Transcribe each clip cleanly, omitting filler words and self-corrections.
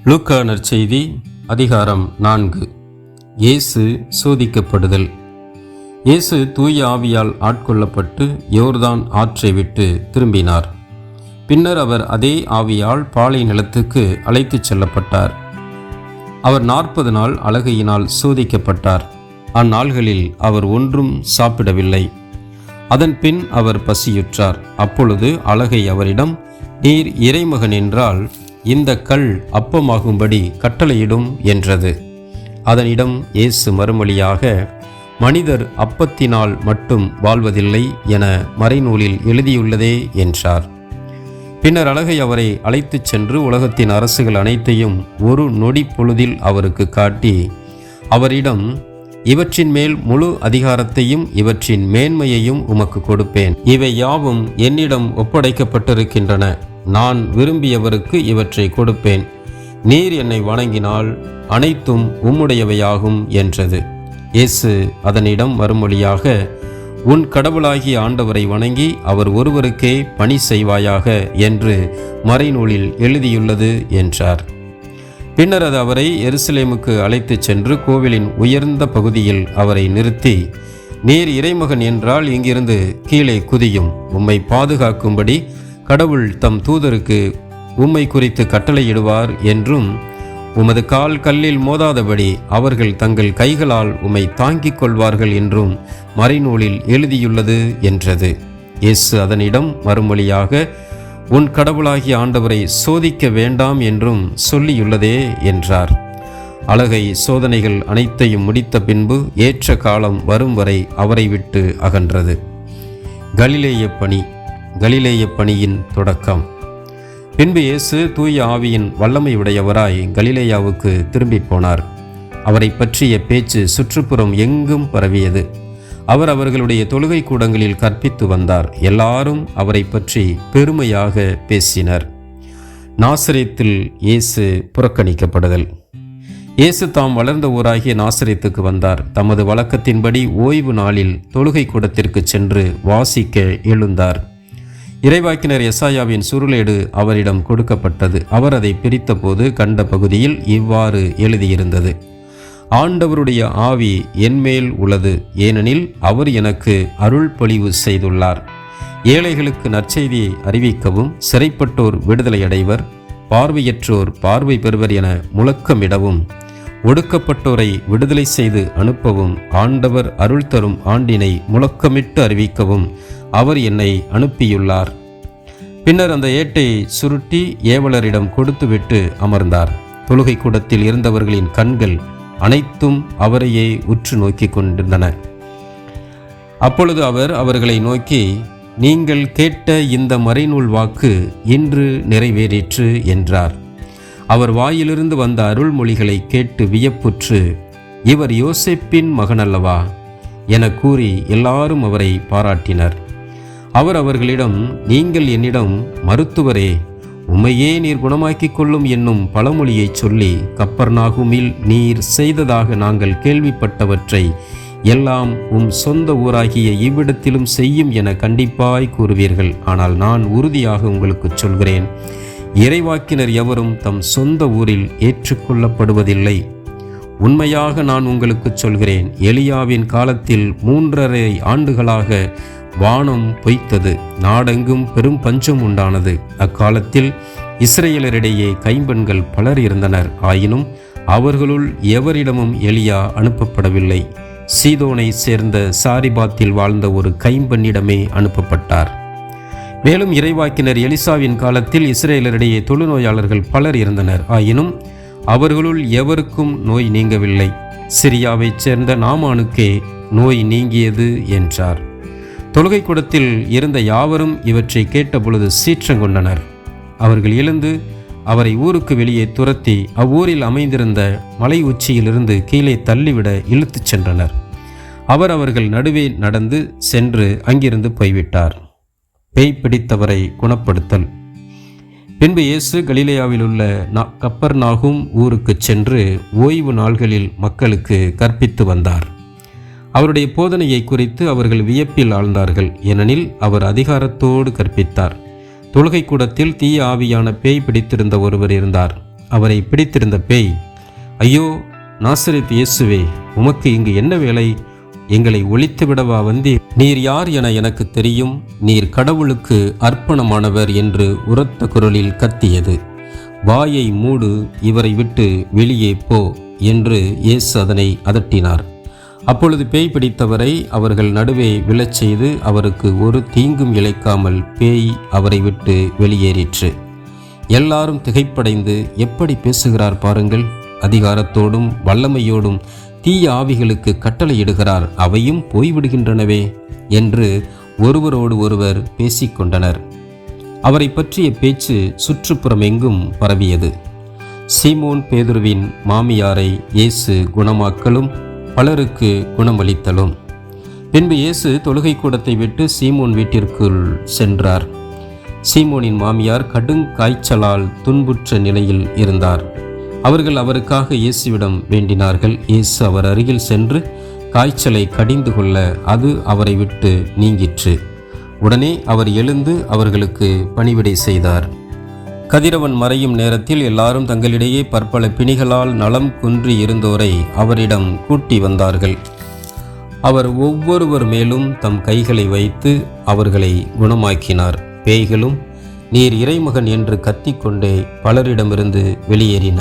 லூக்கா நற்செய்தி அதிகாரம் 4. இயேசு சோதிக்கப்படுதல். இயேசு தூய ஆவியால் ஆட்கொள்ளப்பட்டு யோர்தான் ஆற்றை விட்டு திரும்பினார். பின்னர் அவர் அதே ஆவியால் பாலை நிலத்துக்கு அழைத்துச் செல்லப்பட்டார். அவர் 40 நாள் அலகையினால் சோதிக்கப்பட்டார். அந்நாள்களில் அவர் ஒன்றும் சாப்பிடவில்லை. அதன் பின் அவர் பசியுற்றார். அப்பொழுது அலகை அவரிடம், நீர் இறைமகன் என்றால் இந்த கல் அப்பமாகும்படி கட்டளையிடும் என்றது. அதனிடம் இயேசு மறுமொழியாக, மனிதர் அப்பத்தினால் மட்டும் வாழ்வதில்லை என மறைநூலில் எழுதியுள்ளதே என்றார். பின்னர் அலகை அவரை அழைத்துச் சென்று உலகத்தின் அரசுகள் அனைத்தையும் ஒரு நொடி பொழுதில் அவருக்கு காட்டி அவரிடம், இவற்றின் மேல் முழு அதிகாரத்தையும் இவற்றின் மேன்மையையும் உமக்கு கொடுப்பேன். இவை யாவும் என்னிடம் ஒப்படைக்கப்பட்டிருக்கின்றன. நான் விரும்பியவருக்கு இவற்றை கொடுப்பேன். நீர் என்னை வணங்கினால் அனைத்தும் உம்முடையவையாகும் என்றது. இயேசு அதனிடம் மறுமொழியாக, உன் கடவுளாகிய ஆண்டவரை வணங்கி அவர் ஒருவருக்கே பணி செய்வாயாக என்று மறைநூலில் எழுதியுள்ளது என்றார். பின்னர் அது அவரை எருசலேமுக்கு அழைத்துச் சென்று கோவிலின் உயர்ந்த பகுதியில் அவரை நிறுத்தி, நீர் இறைமகன் என்றால் இங்கிருந்து கீழே குதியும். உம்மை பாதுகாக்கும்படி கடவுள் தம் தூதருக்கு உம்மை குறித்து கட்டளையிடுவார் என்றும், உமது கால் கல்லில் மோதாதபடி அவர்கள் தங்கள் கைகளால் உம்மை தாங்கிக் கொள்வார்கள் என்றும் மறைநூலில் எழுதியுள்ளது என்றது. இயேசு அதனிடம் மறுமொழியாக, உன் கடவுளாகிய ஆண்டவரை சோதிக்க வேண்டாம் என்றும் சொல்லியுள்ளதே என்றார். அலகை சோதனைகள் அனைத்தையும் முடித்த பின்பு ஏற்ற காலம் வரும் வரை அவரை விட்டு அகன்றது. கலிலேய பணியின் தொடக்கம். பின்பு இயேசு தூய ஆவியின் வல்லமை உடையவராய் கலிலேயாவுக்கு திரும்பி போனார். அவரை பற்றிய பேச்சு சுற்றுப்புறம் எங்கும் பரவியது. அவர் அவர்களுடைய தொழுகை கூடங்களில் கற்பித்து வந்தார். எல்லாரும் அவரை பற்றி பெருமையாக பேசினர். நாசரேத்தில் இயேசு புறக்கணிக்கப்படுதல். இயேசு தாம் வளர்ந்த ஊராகிய நாசரேத்துக்கு வந்தார். தமது வழக்கத்தின்படி ஓய்வு நாளில் தொழுகை கூடத்திற்கு சென்று வாசிக்க எழுந்தார். இறைவாக்கினர் எசாயாவின் சுருளேடு அவரிடம் கொடுக்கப்பட்டது. அவர் அதை பிரித்தபோது கண்ட பகுதியில் இவ்வாறு எழுதியிருந்தது: ஆண்டவருடைய ஆவி என்மேல் உள்ளது, ஏனெனில் அவர் எனக்கு அருள் பொழிவு செய்துள்ளார். ஏழைகளுக்கு நற்செய்தியை அறிவிக்கவும், சிறைப்பட்டோர் விடுதலை அடைவர், பார்வையற்றோர் பார்வை பெறுவர் என முழக்கமிடவும், ஒடுக்கப்பட்டோரை விடுதலை செய்து அனுப்பவும், ஆண்டவர் அருள் தரும் ஆண்டினை முழக்கமிட்டு அறிவிக்கவும் அவர் என்னை அனுப்பியுள்ளார். பின்னர் அந்த ஏட்டை சுருட்டி ஏவலரிடம் கொடுத்துவிட்டு அமர்ந்தார். தொழுகை கூடத்தில் இருந்தவர்களின் கண்கள் அனைத்தும் அவரையே உற்று நோக்கி கொண்டிருந்தன. அப்பொழுது அவர் அவர்களை நோக்கி, நீங்கள் கேட்ட இந்த மறைநூல் வாக்கு இன்று நிறைவேறிற்று என்றார். அவர் வாயிலிருந்து வந்த அருள்மொழிகளை கேட்டு வியப்புற்று, இவர் யோசேப்பின் மகன் அல்லவா என கூறி எல்லாரும் அவரை பாராட்டினர். அவர் அவர்களிடம், நீங்கள் என்னிடம், மருத்துவரே, உம்மையே நீர் குணமாக்கிக் கொள்ளும் என்னும் பழமொழியை சொல்லி கப்பர்நாகுமில் நீர் செய்ததாக நாங்கள் கேள்விப்பட்டவற்றை எல்லாம் உம் சொந்த ஊராகிய இவ்விடத்திலும் செய்யும் என கண்டிப்பாய் கூறுவீர்கள். ஆனால் நான் உறுதியாக உங்களுக்கு சொல்கிறேன், இறைவாக்கினர் எவரும் தம் சொந்த ஊரில் ஏற்றுக்கொள்ளப்படுவதில்லை. உண்மையாக நான் உங்களுக்கு சொல்கிறேன், எலியாவின் காலத்தில் 3½ ஆண்டுகளாக வானம் பொய்த்தது, நாடெங்கும் பெரும் பஞ்சம் உண்டானது. அக்காலத்தில் இஸ்ரேலரிடையே கைம்பெண்கள் பலர் இருந்தனர். ஆயினும் அவர்களுள் எவரிடமும் எலியா அனுப்பப்படவில்லை. சீதோனை சேர்ந்த சாரிபாத்தில் வாழ்ந்த ஒரு கைம்பெண்ணிடமே அனுப்பப்பட்டார். மேலும் இறைவாக்கினர் எலிசாவின் காலத்தில் இஸ்ரேலரிடையே தொழுநோயாளர்கள் பலர் இருந்தனர். ஆயினும் அவர்களுள் எவருக்கும் நோய் நீங்கவில்லை. சிரியாவைச் சேர்ந்த நாமானுக்கே நோய் நீங்கியது என்றார். தொழுகை கூடத்தில் இருந்த யாவரும் இவற்றை கேட்டபொழுது சீற்றங்கொண்டனர். அவர்கள் எழுந்து அவரை ஊருக்கு வெளியே துரத்தி அவ்வூரில் அமைந்திருந்த மலை உச்சியிலிருந்து கீழே தள்ளிவிட இழுத்துச் சென்றனர். அவர் அவர்கள் நடுவே நடந்து சென்று அங்கிருந்து போய்விட்டார். பேய் பிடித்தவரை குணப்படுத்தல். பின்பு இயேசு கலிலேயாவில் உள்ள கப்பர்நாகும் ஊருக்கு சென்று ஓய்வு நாள்களில் மக்களுக்கு கற்பித்து வந்தார். அவருடைய போதனையை குறித்து அவர்கள் வியப்பில் ஆழ்ந்தார்கள். ஏனெனில் அவர் அதிகாரத்தோடு கற்பித்தார். தொழுகை கூடத்தில் தீய ஆவியான பேய் பிடித்திருந்த ஒருவர் இருந்தார். அவரை பிடித்திருந்த பேய், ஐயோ நாசரேத் இயேசுவே, உமக்கு இங்கு என்ன வேலை? எங்களை ஒழித்துவிடவா வந்தீர்? நீர் யார் என எனக்கு தெரியும். நீர் கடவுளுக்கு அர்ப்பணமானவர் என்று உரத்த குரலில் கத்தியது. வாயை மூடு, இவரை விட்டு வெளியே போ என்று இயேசு அதனை அதட்டினார். அப்பொழுது பேய் பிடித்தவரை அவர்கள் நடுவே விழச் செய்து அவருக்கு ஒரு தீங்கும் இழைக்காமல் பேய் அவரை விட்டு வெளியேறிற்று. எல்லாரும் திகைப்படைந்து, எப்படி பேசுகிறார் பாருங்கள், அதிகாரத்தோடும் வல்லமையோடும் தீய ஆவிகளுக்கு கட்டளையிடுகிறார், அவையும் போய்விடுகின்றனவே என்று ஒருவரோடு ஒருவர் பேசிக்கொண்டனர். அவரை பற்றிய பேச்சு சுற்றுப்புறம் எங்கும் பரவியது. சீமோன் பேதுருவின் மாமியாரை இயேசு குணமாக்கலும் பலருக்கு குணமளித்தலும். பின்பு இயேசு தொழுகை கூடத்தை விட்டு சீமோன் வீட்டிற்குள் சென்றார். சீமோனின் மாமியார் கடும் காய்ச்சலால் துன்புற்ற நிலையில் இருந்தார். அவர்கள் அவருக்காக இயேசுவிடம் வேண்டினார்கள். இயேசு அவர் அருகில் சென்று காய்ச்சலை கடிந்து கொள்ள அது அவரை விட்டு நீங்கிற்று. உடனே அவர் எழுந்து அவர்களுக்கு பணிவிடை செய்தார். கதிரவன் மறையும் நேரத்தில் எல்லாரும் தங்களிடையே பற்பல பிணிகளால் நலம் குன்றி இருந்தோரை அவரிடம் கூட்டி வந்தார்கள். அவர் ஒவ்வொருவர் மேலும் தம் கைகளை வைத்து அவர்களை குணமாக்கினார். பேய்களும் நீர் இறைமகன் என்று கத்திக்கொண்டே பலரிடமிருந்து வெளியேறின.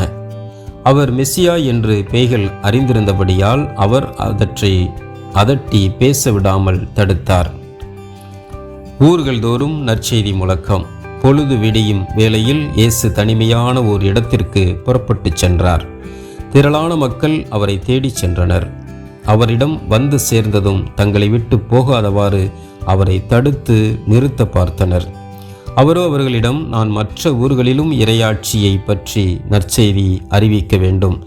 அவர் மெசியா என்று பேய்கள் அறிந்திருந்தபடியால் அவர் அதட்டி பேச விடாமல் தடுத்தார். ஊர்கள் தோறும் நற்செய்தி முழக்கம். பொழுது விடியும் வேளையில் இயேசு தனிமையான ஓர் இடத்திற்கு புறப்பட்டுச் சென்றார். திரளான மக்கள் அவரை தேடிச் சென்றனர். அவரிடம் வந்து சேர்ந்ததும் தங்களை விட்டு போகாதவாறு அவரை தடுத்து நிறுத்த பார்த்தனர். அவரோ அவர்களிடம், நான் மற்ற ஊர்களிலும் இறையாட்சியை பற்றி நற்செய்தி அறிவிக்க வேண்டும்,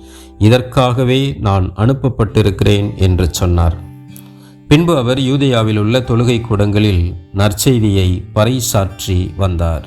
இதற்காகவே நான் அனுப்பப்பட்டிருக்கிறேன் என்று சொன்னார். பின்பு அவர் யூதேயாவில் உள்ள தொழுகை கூடங்களில் நற்செய்தியை பறைசாற்றி வந்தார்.